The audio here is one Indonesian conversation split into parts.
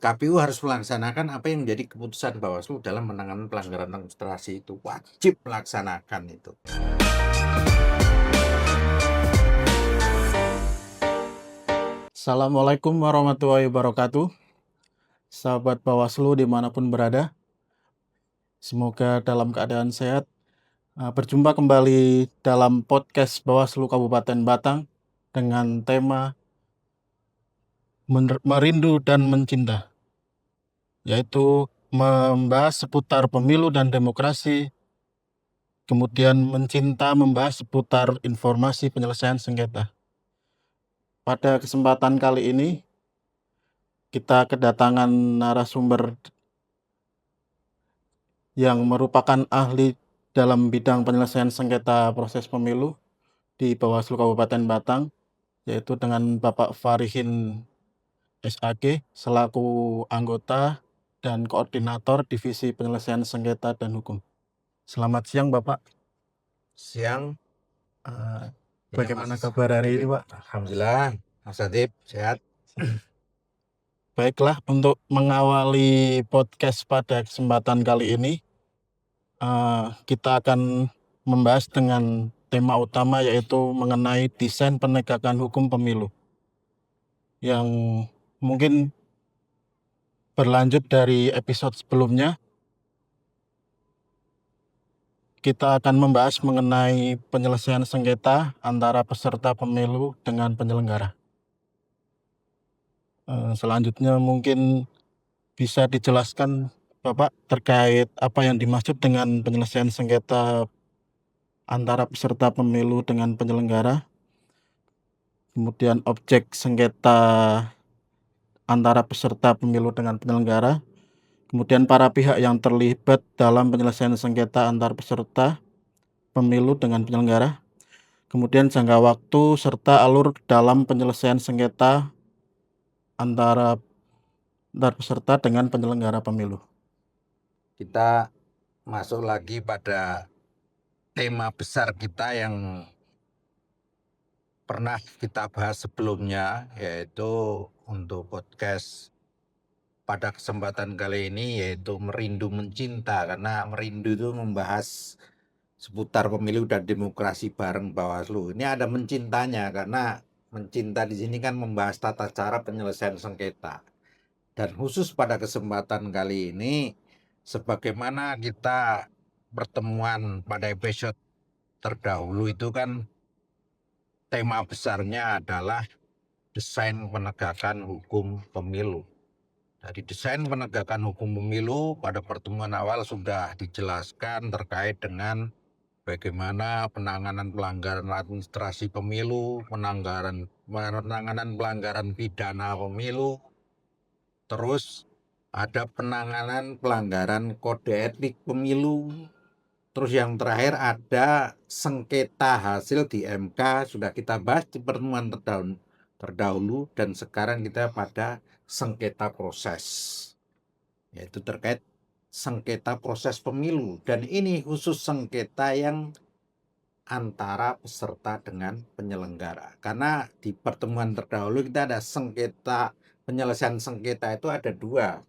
KPU harus melaksanakan apa yang menjadi keputusan Bawaslu dalam menangani pelanggaran administrasi itu. Wajib melaksanakan itu. Assalamualaikum warahmatullahi wabarakatuh. Sahabat Bawaslu dimanapun berada, semoga dalam keadaan sehat. Berjumpa kembali dalam podcast Bawaslu Kabupaten Batang dengan tema Merindu dan Mencinta, yaitu membahas seputar pemilu dan demokrasi, kemudian mencinta membahas seputar informasi penyelesaian sengketa. Pada kesempatan kali ini, kita kedatangan narasumber yang merupakan ahli dalam bidang penyelesaian sengketa proses pemilu di Bawaslu Kabupaten Batang, yaitu dengan Bapak Farihin SAG selaku anggota dan koordinator Divisi Penyelesaian Sengketa dan Hukum. Selamat siang Bapak. Siang. Bagaimana kabar hari ini Pak? Alhamdulillah, Mas Adib sehat. Baiklah, untuk mengawali podcast pada kesempatan kali ini, kita akan membahas dengan tema utama yaitu mengenai desain penegakan hukum pemilu yang mungkin berlanjut dari episode sebelumnya. Kita akan membahas mengenai penyelesaian sengketa antara peserta pemilu dengan penyelenggara. Selanjutnya mungkin bisa dijelaskan Bapak terkait apa yang dimaksud dengan penyelesaian sengketa antara peserta pemilu dengan penyelenggara, kemudian objek sengketa antara peserta pemilu dengan penyelenggara, kemudian para pihak yang terlibat dalam penyelesaian sengketa antar peserta pemilu dengan penyelenggara, kemudian jangka waktu serta alur dalam penyelesaian sengketa antara peserta dengan penyelenggara pemilu. Kita masuk lagi pada tema besar kita yang pernah kita bahas sebelumnya, yaitu untuk podcast pada kesempatan kali ini, yaitu Merindu Mencinta, karena merindu itu membahas seputar pemilu dan demokrasi bareng Bawaslu. Ini ada mencintanya, karena mencinta di sini kan membahas tata cara penyelesaian sengketa. Dan khusus pada kesempatan kali ini, sebagaimana kita pertemuan pada episode terdahulu itu kan tema besarnya adalah desain penegakan hukum pemilu. Dari desain penegakan hukum pemilu pada pertemuan awal sudah dijelaskan terkait dengan bagaimana penanganan pelanggaran administrasi pemilu, penanganan pelanggaran pidana pemilu, terus ada penanganan pelanggaran kode etik pemilu, terus yang terakhir ada sengketa hasil di MK, sudah kita bahas di pertemuan terdahulu, dan sekarang kita pada sengketa proses, yaitu terkait sengketa proses pemilu, dan ini khusus sengketa yang antara peserta dengan penyelenggara. Karena di pertemuan terdahulu kita ada sengketa, penyelesaian sengketa itu ada dua,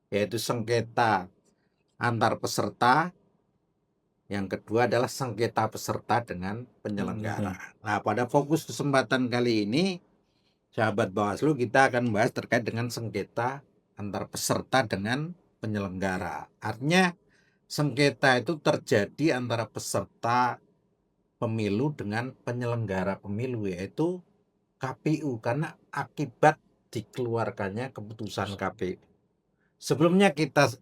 yaitu sengketa antar peserta, yang kedua adalah sengketa peserta dengan penyelenggara. Nah, pada fokus kesempatan kali ini, sahabat Bawaslu, kita akan membahas terkait dengan sengketa antar peserta dengan penyelenggara. Artinya sengketa itu terjadi antara peserta pemilu dengan penyelenggara pemilu, yaitu KPU, karena akibat dikeluarkannya keputusan KPU. Sebelumnya kita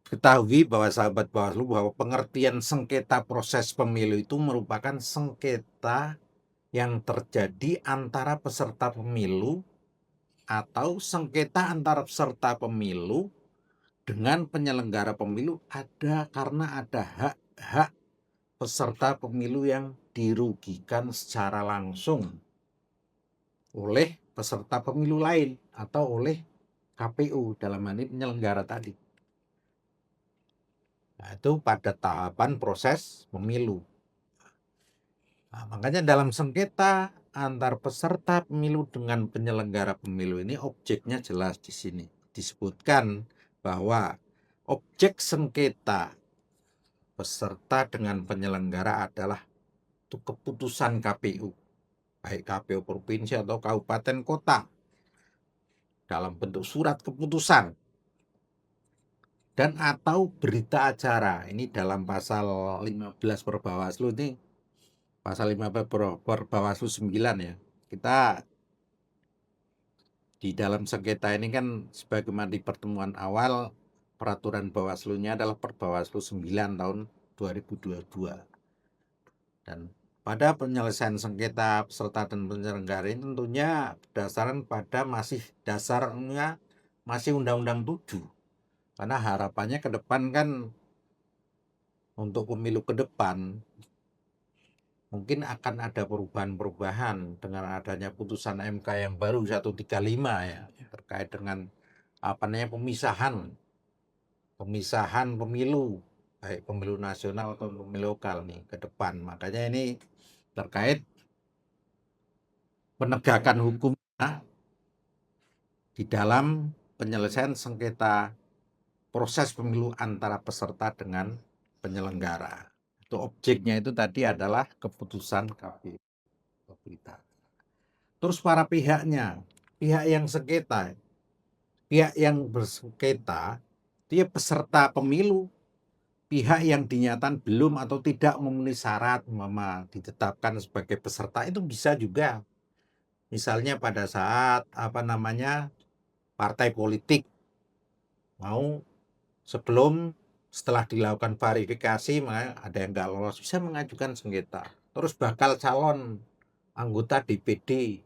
ketahui bahwa sahabat Bawaslu, bahwa pengertian sengketa proses pemilu itu merupakan sengketa yang terjadi antara peserta pemilu atau sengketa antara peserta pemilu dengan penyelenggara pemilu ada karena ada hak-hak peserta pemilu yang dirugikan secara langsung oleh peserta pemilu lain atau oleh KPU, dalam hal ini penyelenggara tadi. Nah, itu pada tahapan proses pemilu. Nah, makanya dalam sengketa antar peserta pemilu dengan penyelenggara pemilu ini objeknya jelas di sini. disebutkan bahwa objek sengketa peserta dengan penyelenggara adalah itu keputusan KPU, baik KPU provinsi atau kabupaten kota, dalam bentuk surat keputusan dan atau berita acara. Ini dalam pasal 15 Perbawaslu ini, pasal 15 Perbawaslu 9 ya. Kita di dalam sengketa ini kan sebagaimana di pertemuan awal, peraturan Bawaslu-nya adalah Perbawaslu 9 tahun 2022. Dan pada penyelesaian sengketa peserta dan penyelenggara ini tentunya berdasarkan pada dasarnya masih Undang-Undang 7. Karena harapannya ke depan kan, untuk pemilu ke depan mungkin akan ada perubahan-perubahan dengan adanya putusan MK yang baru 135 ya, terkait dengan pemisahan pemilu, baik pemilu nasional atau pemilu lokal nih ke depan. Makanya ini terkait penegakan hukumnya di dalam penyelesaian sengketa proses pemilu antara peserta dengan penyelenggara. Itu objeknya itu tadi adalah keputusan KPU. Terus para pihaknya, pihak yang bersengketa, dia peserta pemilu, pihak yang dinyatakan belum atau tidak memenuhi syarat ditetapkan sebagai peserta itu bisa juga. Misalnya pada saat partai politik mau setelah dilakukan verifikasi ada yang nggak lolos, bisa mengajukan sengketa. Terus bakal calon anggota DPD,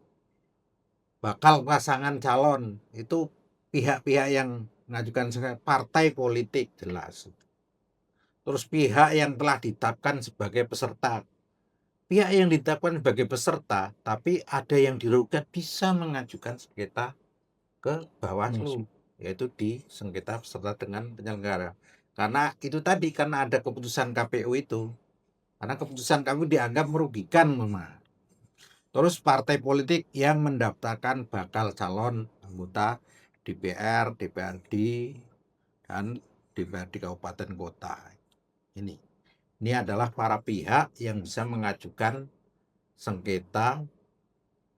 bakal pasangan calon, itu pihak-pihak yang mengajukan sengketa partai politik jelas. Terus pihak yang telah ditetapkan sebagai peserta, pihak yang ditetapkan sebagai peserta tapi ada yang dirugikan bisa mengajukan sengketa ke Bawaslu, yaitu di sengketa peserta dengan penyelenggara. Karena itu tadi, karena ada keputusan KPU itu, karena keputusan KPU dianggap merugikan Terus partai politik yang mendaftarkan bakal calon anggota DPR, DPRD, dan DPRD kabupaten kota. Ini adalah para pihak yang bisa mengajukan sengketa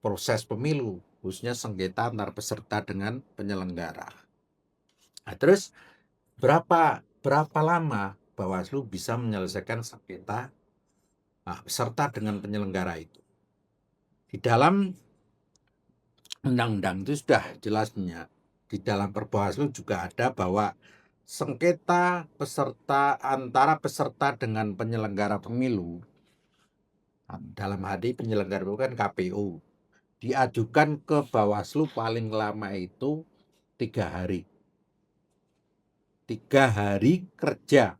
proses pemilu, khususnya sengketa antar peserta dengan penyelenggara. Nah, terus berapa lama Bawaslu bisa menyelesaikan sengketa peserta dengan penyelenggara itu? Di dalam undang-undang itu sudah jelasnya. Di dalam Perbawaslu juga ada bahwa sengketa antara peserta dengan penyelenggara pemilu, dalam hal penyelenggara pemilu kan KPU, diajukan ke Bawaslu paling lama itu 3 hari. 3 hari kerja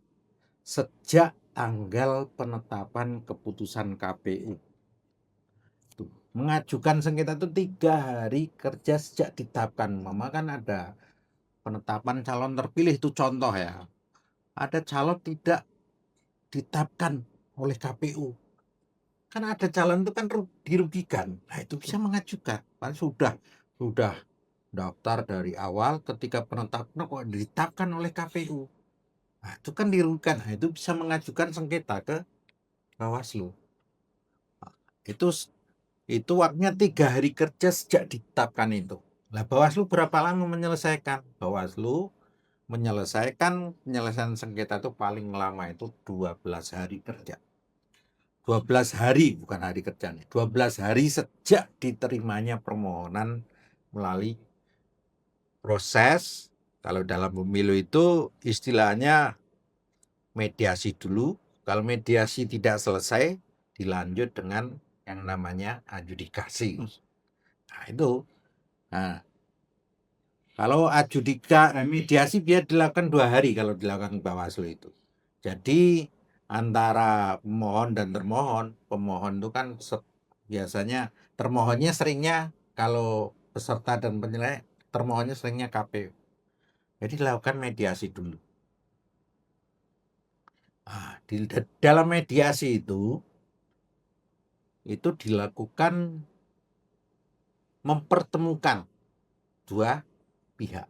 sejak tanggal penetapan keputusan KPU. Mengajukan sengketa itu 3 hari kerja sejak ditetapkan. Kan ada penetapan calon terpilih, itu contoh ya. Ada calon tidak ditetapkan oleh KPU. Kan ada calon itu kan dirugikan. Nah, itu bisa mengajukan. Kan sudah daftar dari awal, ketika penetapan kok ditetapkan oleh KPU. Nah, itu kan dirugikan. Nah, itu bisa mengajukan sengketa ke Bawaslu. Itu waktunya 3 hari kerja sejak ditetapkan itu. Nah, Bawaslu berapa lama menyelesaikan? Bawaslu menyelesaikan penyelesaian sengketa itu paling lama itu 12 hari kerja. 12 hari, bukan hari kerja nih. 12 hari sejak diterimanya permohonan melalui proses. Kalau dalam pemilu itu istilahnya mediasi dulu. Kalau mediasi tidak selesai, dilanjut dengan yang namanya adjudikasi. Nah, itu. Nah, kalau mediasi biar dilakukan 2 hari kalau dilakukan Bawaslu itu. Jadi antara pemohon dan termohon, pemohon itu kan biasanya termohonnya seringnya, kalau peserta dan penilai, termohonnya seringnya KPU. Jadi dilakukan mediasi dulu. Di dalam mediasi itu dilakukan mempertemukan dua pihak.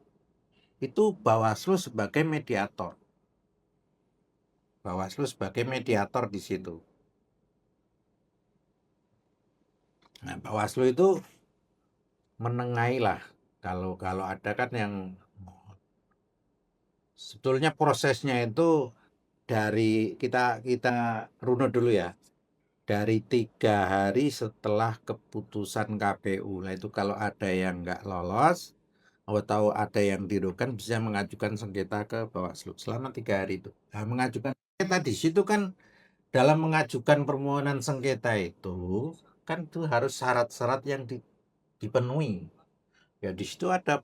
itu Bawaslu sebagai mediator. Bawaslu sebagai mediator di situ. Nah, Bawaslu itu menengahi lah. Kalau ada kan yang sebetulnya prosesnya itu dari kita runut dulu ya. Dari 3 hari setelah keputusan KPU. Nah itu kalau ada yang nggak lolos atau ada yang dirugikan bisa mengajukan sengketa ke Bawaslu selama 3 hari itu. Nah, mengajukan sengketa di situ kan dalam mengajukan permohonan sengketa itu kan itu harus syarat-syarat yang dipenuhi. Ya di situ ada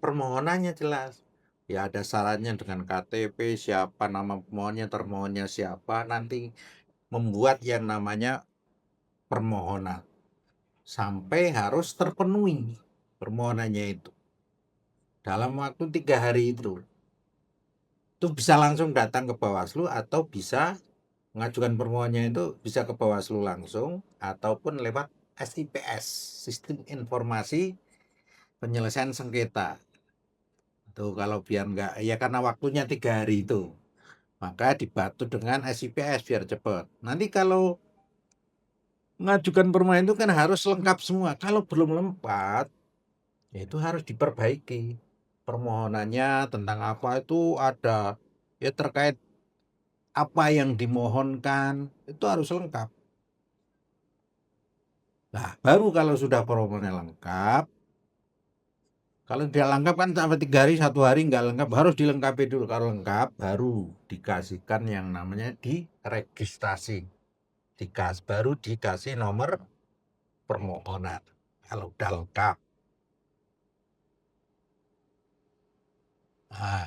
permohonannya jelas. Ya ada syaratnya dengan KTP, siapa nama pemohonnya, termohonnya siapa, nanti membuat yang namanya permohonan sampai harus terpenuhi permohonannya itu dalam waktu 3 hari itu bisa langsung datang ke Bawaslu atau bisa mengajukan permohonannya itu bisa ke Bawaslu langsung ataupun lewat SIPS, Sistem Informasi Penyelesaian Sengketa. Tuh kalau biar enggak, ya karena waktunya 3 hari itu, maka dibantu dengan SIPS biar cepat. Nanti kalau mengajukan permohonan itu kan harus lengkap semua. Kalau belum lengkap, ya itu harus diperbaiki. Permohonannya tentang apa itu ada, ya terkait apa yang dimohonkan, itu harus lengkap. Nah, baru kalau sudah permohonannya lengkap, kalau tidak lengkap kan sampai 3 hari, 1 hari nggak lengkap, harus dilengkapi dulu. Kalau lengkap, baru dikasihkan yang namanya diregistrasi. Baru dikasih nomor permohonan. Kalau udah lengkap. Nah,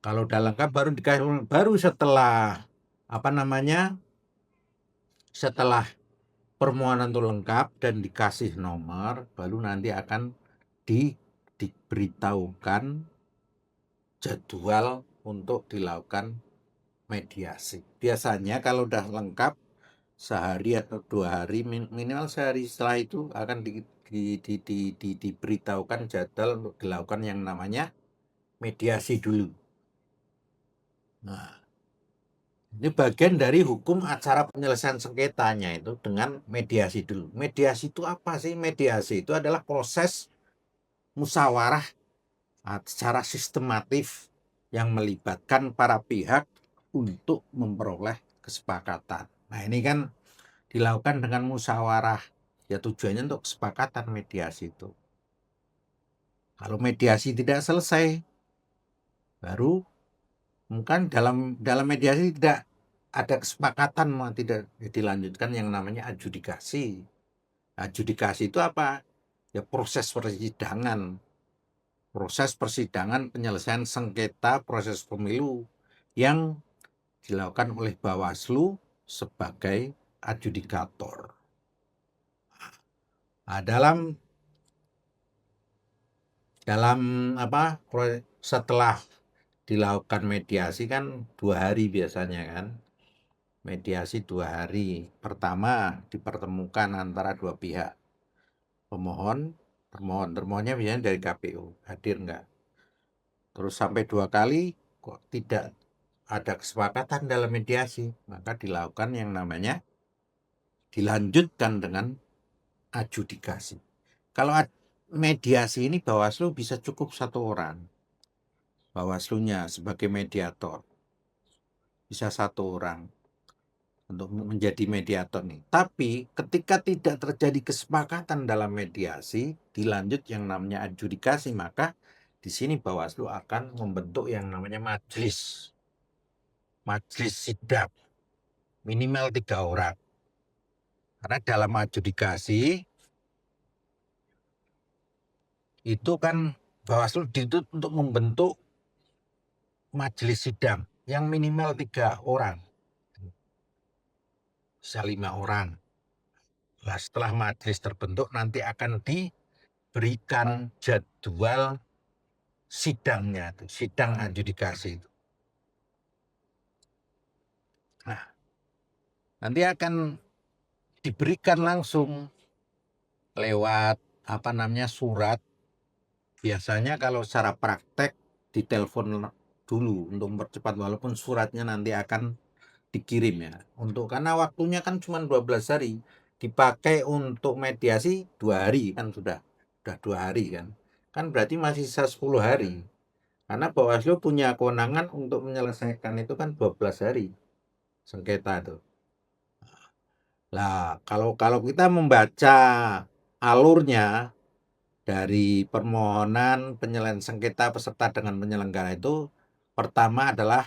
kalau udah lengkap baru dikasih, baru setelah setelah permohonan itu lengkap dan dikasih nomor, baru nanti akan diberitahukan jadwal untuk dilakukan mediasi. Biasanya kalau udah lengkap sehari atau 2 hari, minimal sehari setelah itu akan diberitahukan jadwal untuk dilakukan yang namanya mediasi dulu. Nah, ini bagian dari hukum acara penyelesaian sengketanya itu dengan mediasi dulu. Mediasi itu apa sih? Mediasi itu adalah proses musyawarah secara sistematif yang melibatkan para pihak untuk memperoleh kesepakatan. Nah ini kan dilakukan dengan musyawarah. Ya tujuannya untuk kesepakatan mediasi itu. Kalau mediasi tidak selesai, baru mungkin dalam mediasi tidak ada kesepakatan, tidak dilanjutkan yang namanya adjudikasi. Adjudikasi itu apa? Ya proses persidangan penyelesaian sengketa proses pemilu yang dilakukan oleh Bawaslu sebagai adjudikator. Nah, setelah dilakukan mediasi kan 2 hari biasanya kan. Mediasi 2 hari. Pertama dipertemukan antara 2 pihak. Termohonnya biasanya dari KPU, hadir enggak. Terus sampai 2 kali kok tidak ada kesepakatan dalam mediasi, maka dilakukan yang namanya dilanjutkan dengan adjudikasi. Kalau mediasi ini Bawaslu bisa cukup 1 orang. Bawaslunya sebagai mediator. Bisa 1 orang untuk menjadi mediator nih. Tapi ketika tidak terjadi kesepakatan dalam mediasi, dilanjut yang namanya adjudikasi, maka di sini Bawaslu akan membentuk yang namanya majelis sidang minimal 3 orang. Karena dalam adjudikasi itu kan Bawaslu dituntut untuk membentuk majelis sidang yang minimal 3 orang. Bisa 5 orang. Nah, setelah majelis terbentuk nanti akan diberikan jadwal sidangnya, sidang adjudikasi itu. Nah, nanti akan diberikan langsung lewat surat Biasanya kalau secara praktek ditelepon dulu untuk mempercepat, walaupun suratnya nanti akan dikirim ya. Karena waktunya kan cuma 12 hari, dipakai untuk mediasi 2 hari kan sudah 2 hari kan. Kan berarti masih sisa 10 hari. Karena Bawaslu punya kewenangan untuk menyelesaikan itu kan 12 hari sengketa itu. Nah, kalau kita membaca alurnya dari permohonan penyelesaian sengketa peserta dengan penyelenggara itu, pertama adalah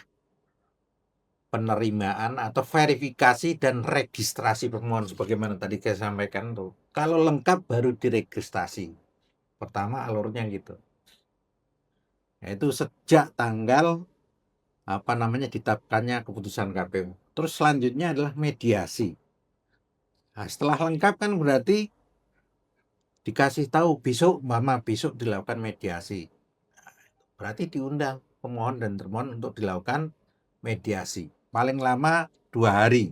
penerimaan atau verifikasi dan registrasi permohonan sebagaimana tadi saya sampaikan tuh. Kalau lengkap baru diregistrasi. Pertama alurnya gitu. Yaitu sejak tanggal ditetapkannya keputusan KPU. Terus selanjutnya adalah mediasi. Nah, setelah lengkap kan berarti dikasih tahu besok dilakukan mediasi. Berarti diundang pemohon dan termohon untuk dilakukan mediasi. Paling lama 2 hari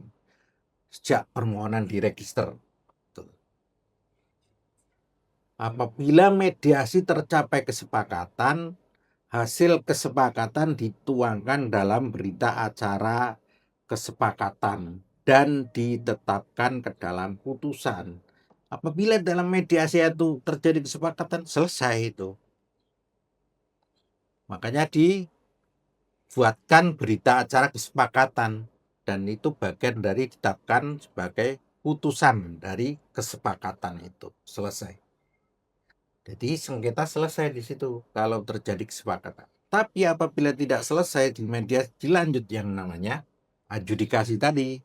sejak permohonan diregister. Apabila mediasi tercapai kesepakatan, hasil kesepakatan dituangkan dalam berita acara kesepakatan dan ditetapkan ke dalam putusan. Apabila dalam mediasi itu terjadi kesepakatan, selesai itu. Makanya dibuatkan berita acara kesepakatan dan itu bagian dari ditetapkan sebagai putusan dari kesepakatan itu. Selesai. Jadi sengketa selesai di situ kalau terjadi kesepakatan. Tapi apabila tidak selesai di mediasi, dilanjut yang namanya adjudikasi tadi.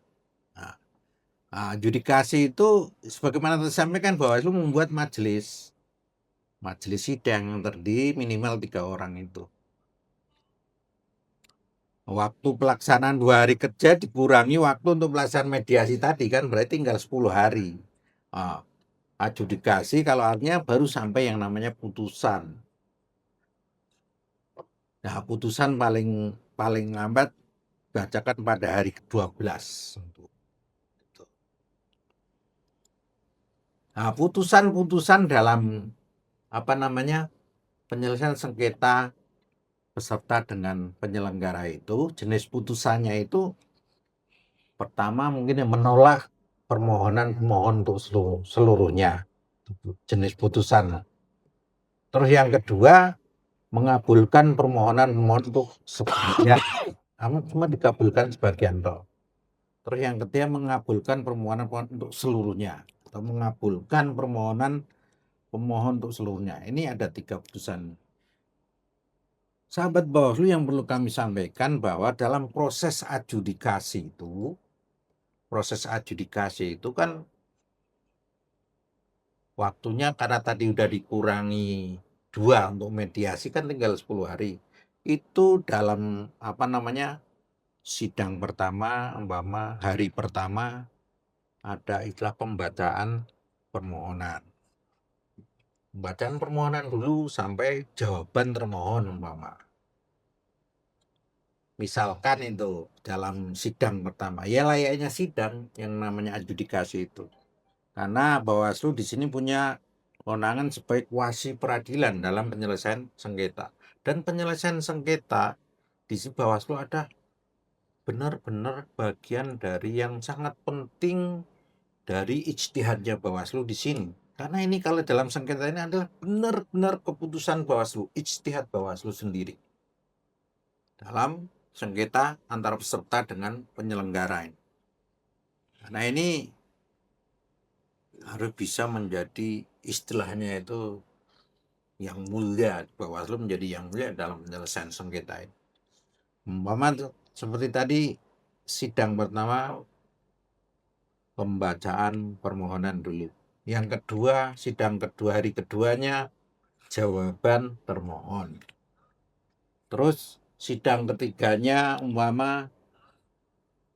Nah, adjudikasi itu sebagaimana disampaikan Bawaslu membuat majelis sidang yang terdiri minimal 3 orang itu. Waktu pelaksanaan 2 hari kerja dikurangi waktu untuk pelaksanaan mediasi tadi kan berarti tinggal 10 hari. Adjudikasi kalau artinya baru sampai yang namanya putusan. Nah, putusan paling lambat bacakan pada hari ke-12. Nah, putusan-putusan dalam penyelesaian sengketa peserta dengan penyelenggara itu, jenis putusannya itu pertama mungkin yang menolak permohonan pemohon untuk seluruhnya, jenis putusan. Terus yang kedua mengabulkan permohonan pemohon untuk sebagian, cuma dikabulkan sebagian toh. Terus yang ketiga mengabulkan permohonan untuk seluruhnya atau mengabulkan permohonan pemohon untuk seluruhnya. Ini ada 3 putusan. Sahabat Bawaslu yang perlu kami sampaikan bahwa dalam proses adjudikasi itu kan waktunya karena tadi udah dikurangi 2 untuk mediasi kan tinggal 10 hari. Itu dalam sidang pertama, hari pertama ada istilah pembacaan permohonan. Pembacaan permohonan dulu sampai jawaban termohon misalkan itu dalam sidang pertama, ya layaknya sidang yang namanya adjudikasi itu. Karena Bawaslu di sini punya kewenangan sebagai kuasi peradilan dalam penyelesaian sengketa. Dan penyelesaian sengketa di sini Bawaslu ada benar-benar bagian dari yang sangat penting dari ijtihadnya Bawaslu di sini. Karena ini kalau dalam sengketa ini adalah benar-benar keputusan Bawaslu, ijtihad Bawaslu sendiri. Dalam sengketa antara peserta dengan penyelenggara ini. Nah ini harus bisa menjadi istilahnya itu yang mulia, Bawaslu menjadi yang mulia dalam penyelesaian sengketa ini. Seperti tadi sidang pertama pembacaan permohonan dulu. Yang kedua, sidang kedua hari keduanya jawaban termohon. Terus sidang ketiganya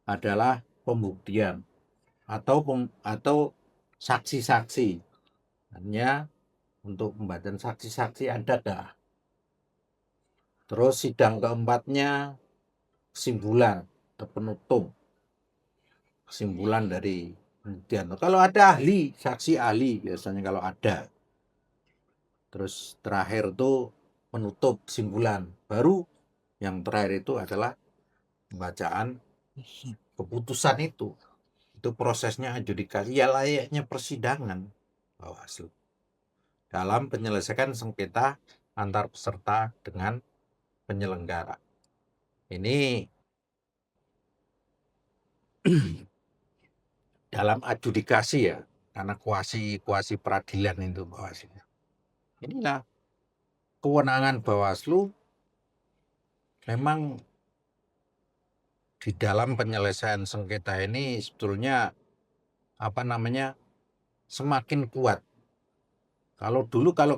adalah pembuktian atau saksi-saksi. Hanya untuk pembacaan saksi-saksi ada dah. Terus sidang keempatnya kesimpulan atau penutup. Kesimpulan dari penelitian. Kalau ada ahli, saksi ahli biasanya kalau ada. terus terakhir itu menutup kesimpulan. Baru yang terakhir itu adalah pembacaan keputusan itu. Itu prosesnya adjudikasi, ya layaknya persidangan Bawaslu dalam penyelesaian sengketa antar peserta dengan penyelenggara. Ini dalam adjudikasi ya, karena kuasi peradilan itu Bawaslu. Inilah kewenangan Bawaslu memang di dalam penyelesaian sengketa ini sebetulnya semakin kuat. Kalau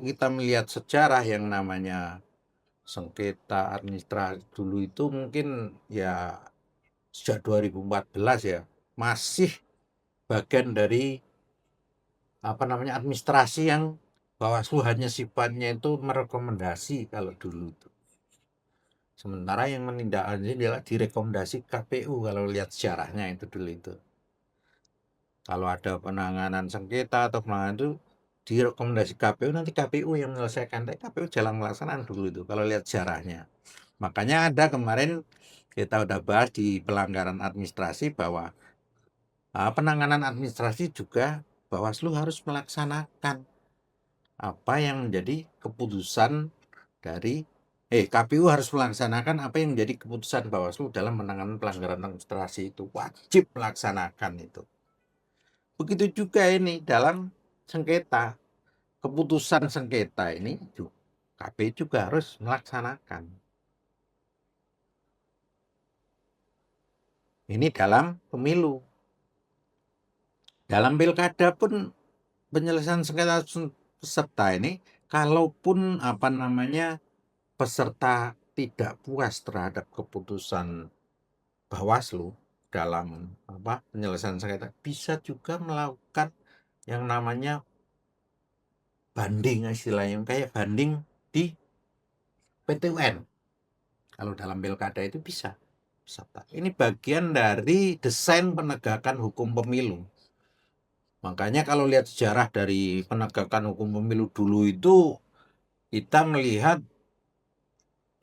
kita melihat sejarah yang namanya sengketa administrasi dulu itu mungkin ya sejak 2014 ya masih bagian dari administrasi yang Bawaslu hanya sifatnya itu merekomendasi kalau dulu itu. Sementara yang menindaklanjuti adalah direkomendasi KPU kalau lihat sejarahnya itu dulu itu. Kalau ada penanganan sengketa atau penanganan itu direkomendasi KPU, nanti KPU yang menyelesaikan. Tapi KPU jalan pelaksanaan dulu itu kalau lihat sejarahnya. Makanya ada kemarin kita udah bahas di pelanggaran administrasi bahwa penanganan administrasi juga Bawaslu harus melaksanakan apa yang menjadi keputusan dari KPU harus melaksanakan apa yang menjadi keputusan Bawaslu dalam penanganan pelanggaran administrasi itu. Wajib melaksanakan itu. Begitu juga ini dalam sengketa. Keputusan sengketa ini KPU juga harus melaksanakan. Ini dalam pemilu. Dalam pilkada pun penyelesaian sengketa peserta ini, kalaupun peserta tidak puas terhadap keputusan Bawaslu dalam penyelesaian sengketa, bisa juga melakukan yang namanya banding, istilahnya kayak banding di PT UN. Kalau dalam pilkada itu bisa. Ini bagian dari desain penegakan hukum pemilu. Makanya kalau lihat sejarah dari penegakan hukum pemilu dulu itu, kita melihat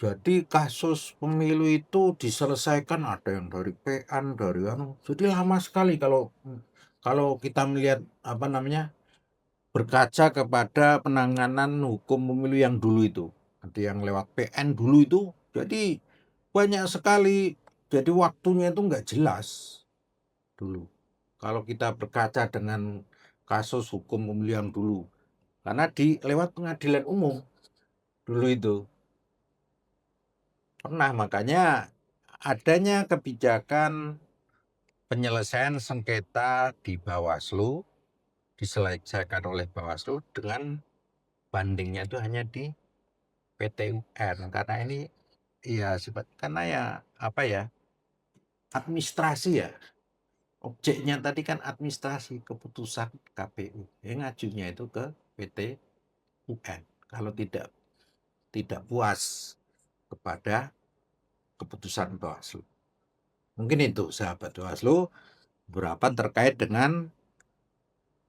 jadi kasus pemilu itu diselesaikan ada yang dari PN, dari jadi lama sekali kalau kita melihat berkaca kepada penanganan hukum pemilu yang dulu itu. Ada yang lewat PN dulu itu, jadi banyak sekali, jadi waktunya itu nggak jelas dulu. Kalau kita berkaca dengan kasus hukum pemilu yang dulu, karena lewat pengadilan umum dulu itu. Pernah, makanya adanya kebijakan penyelesaian sengketa di Bawaslu, diselesaikan oleh Bawaslu dengan bandingnya itu hanya di PT UN, karena ini administrasi ya. Objeknya tadi kan administrasi keputusan KPU. Yang ngajunya itu ke PT UN. Kalau tidak puas kepada keputusan Bawaslu. Mungkin itu sahabat Bawaslu beberapa terkait dengan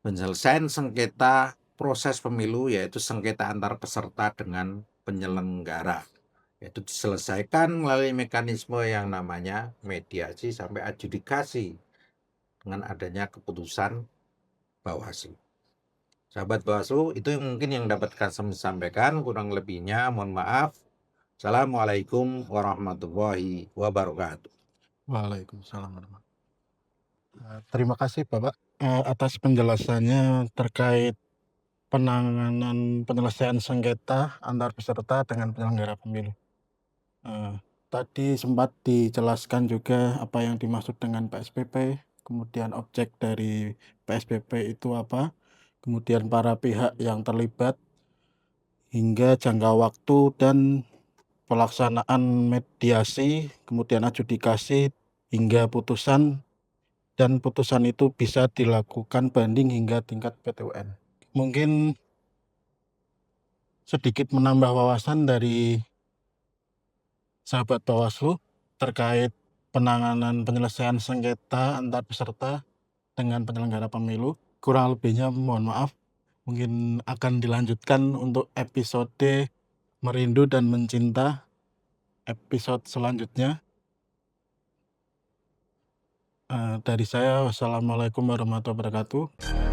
penyelesaian sengketa proses pemilu, yaitu sengketa antar peserta dengan penyelenggara. Yaitu diselesaikan melalui mekanisme yang namanya mediasi sampai adjudikasi dengan adanya keputusan Bawaslu. Sahabat Bawaslu, itu mungkin yang dapat kami sampaikan, kurang lebihnya mohon maaf. Assalamualaikum warahmatullahi wabarakatuh. Waalaikumsalam warahmatullahi wabarakatuh. Terima kasih Bapak atas penjelasannya terkait penanganan penyelesaian sengketa antar peserta dengan penyelenggara pemilu. Tadi sempat dijelaskan juga apa yang dimaksud dengan PSBB, kemudian objek dari PSBB itu apa, kemudian para pihak yang terlibat, hingga jangka waktu dan pelaksanaan mediasi, kemudian adjudikasi hingga putusan, dan putusan itu bisa dilakukan banding hingga tingkat PT UN. Mungkin sedikit menambah wawasan dari sahabat Bawaslu terkait penanganan penyelesaian sengketa antar peserta dengan penyelenggara pemilu. Kurang lebihnya mohon maaf. mungkin akan dilanjutkan untuk episode Merindu dan Mencinta episode selanjutnya. Dari saya, wassalamualaikum warahmatullahi wabarakatuh.